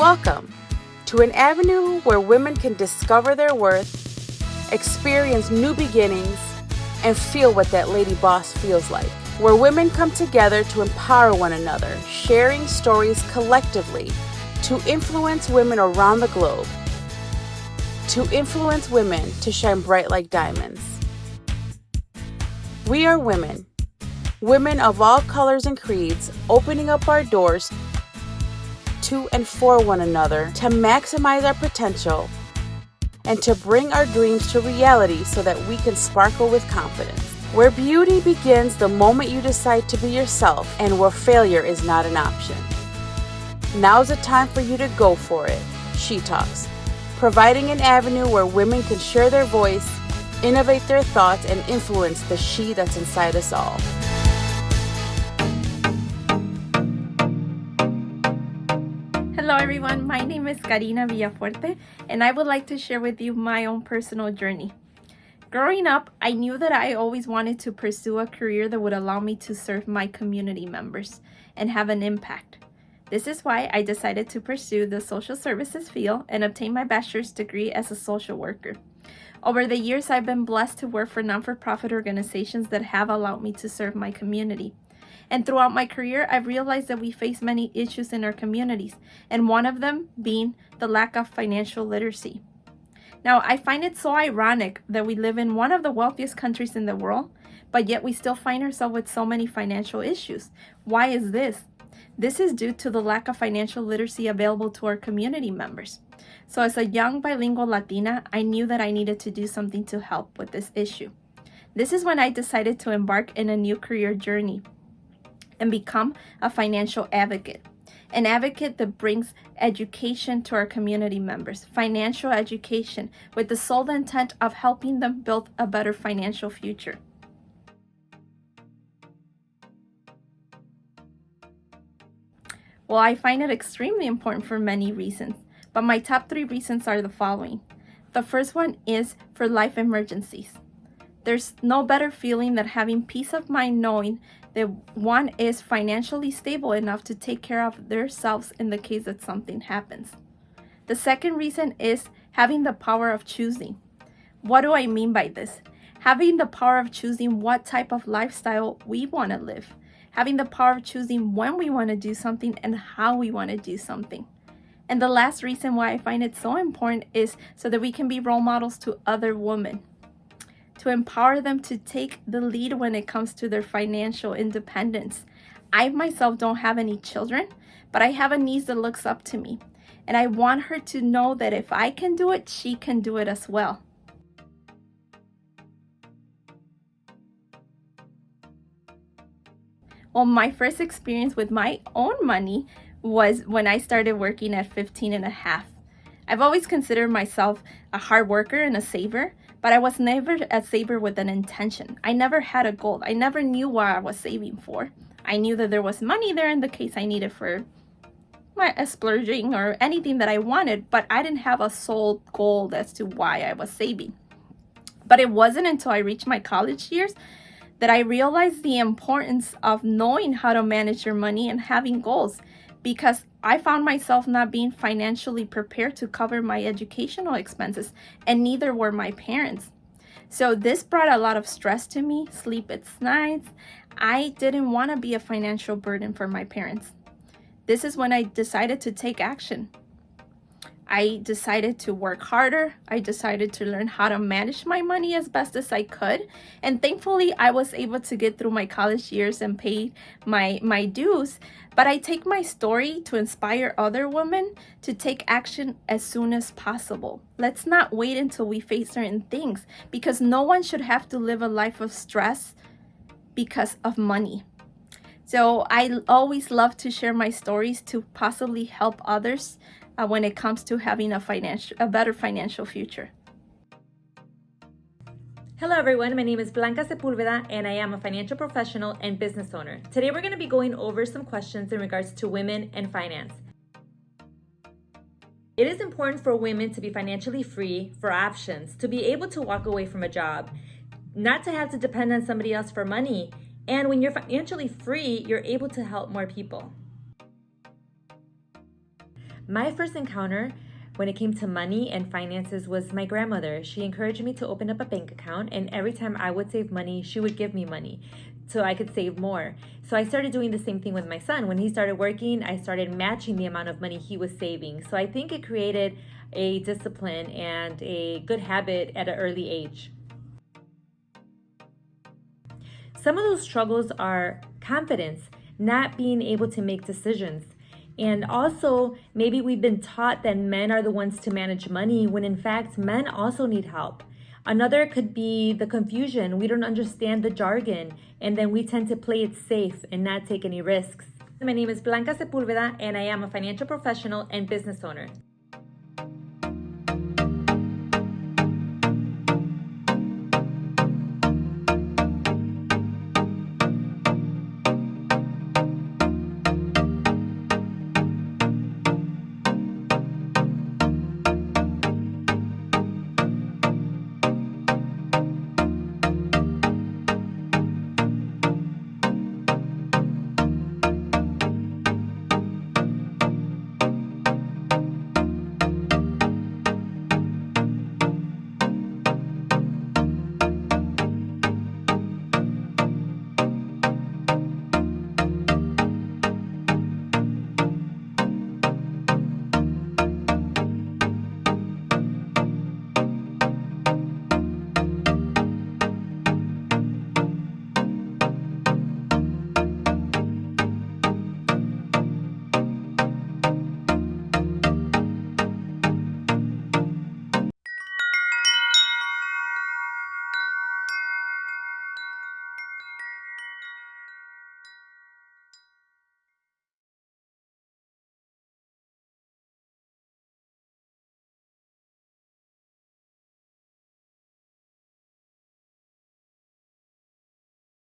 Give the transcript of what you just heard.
Welcome to an avenue where women can discover their worth, experience new beginnings, and feel what that lady boss feels like. Where women come together to empower one another, sharing stories collectively to influence women around the globe, to influence women to shine bright like diamonds. We are women, women of all colors and creeds, opening up our doors to and for one another to maximize our potential and to bring our dreams to reality so that we can sparkle with confidence. Where beauty begins the moment you decide to be yourself and where failure is not an option. Now's the time for you to go for it. She Talks, providing an avenue where women can share their voice, innovate their thoughts, and influence the she that's inside us all. Hello everyone, my name is Karina Villafuerte, and I would like to share with you my own personal journey. Growing up, I knew that I always wanted to pursue a career that would allow me to serve my community members and have an impact. This is why I decided to pursue the social services field and obtain my bachelor's degree as a social worker. Over the years, I've been blessed to work for non-for-profit organizations that have allowed me to serve my community. And throughout my career, I've realized that we face many issues in our communities, and one of them being the lack of financial literacy. Now, I find it so ironic that we live in one of the wealthiest countries in the world, but yet we still find ourselves with so many financial issues. Why is this? This is due to the lack of financial literacy available to our community members. So as a young bilingual Latina, I knew that I needed to do something to help with this issue. This is when I decided to embark in a new career journey and become a financial advocate. An advocate that brings education to our community members, financial education, with the sole intent of helping them build a better financial future. Well, I find it extremely important for many reasons, but my top 3 reasons are the following. The first one is for life emergencies. There's no better feeling than having peace of mind knowing that one is financially stable enough to take care of themselves in the case that something happens. The second reason is having the power of choosing. What do I mean by this? Having the power of choosing what type of lifestyle we want to live. Having the power of choosing when we want to do something and how we want to do something. And the last reason why I find it so important is so that we can be role models to other women, to empower them to take the lead when it comes to their financial independence. I myself don't have any children, but I have a niece that looks up to me. And I want her to know that if I can do it, she can do it as well. Well, my first experience with my own money was when I started working at 15 and a half. I've always considered myself a hard worker and a saver, but I was never a saver with an intention. I never had a goal. I never knew what I was saving for. I knew that there was money there in the case I needed for my splurging or anything that I wanted, but I didn't have a sole goal as to why I was saving. But it wasn't until I reached my college years that I realized the importance of knowing how to manage your money and having goals, because I found myself not being financially prepared to cover my educational expenses, and neither were my parents. So this brought a lot of stress to me, sleepless nights. I didn't want to be a financial burden for my parents. This is when I decided to take action. I decided to work harder. I decided to learn how to manage my money as best as I could. And thankfully, I was able to get through my college years and pay my dues. But I take my story to inspire other women to take action as soon as possible. Let's not wait until we face certain things, because no one should have to live a life of stress because of money. So I always love to share my stories to possibly help others when it comes to having a better financial future. Hello everyone, my name is Blanca Sepulveda and I am a financial professional and business owner. Today we're going to be going over some questions in regards to women and finance. It is important for women to be financially free, for options, to be able to walk away from a job, not to have to depend on somebody else for money, and when you're financially free, you're able to help more people. My first encounter when it came to money and finances was my grandmother. She encouraged me to open up a bank account, and every time I would save money, she would give me money so I could save more. So I started doing the same thing with my son. When he started working, I started matching the amount of money he was saving. So I think it created a discipline and a good habit at an early age. Some of those struggles are confidence, not being able to make decisions. And also, maybe we've been taught that men are the ones to manage money when in fact men also need help. Another could be the confusion. We don't understand the jargon, and then we tend to play it safe and not take any risks. My name is Blanca Sepulveda, and I am a financial professional and business owner.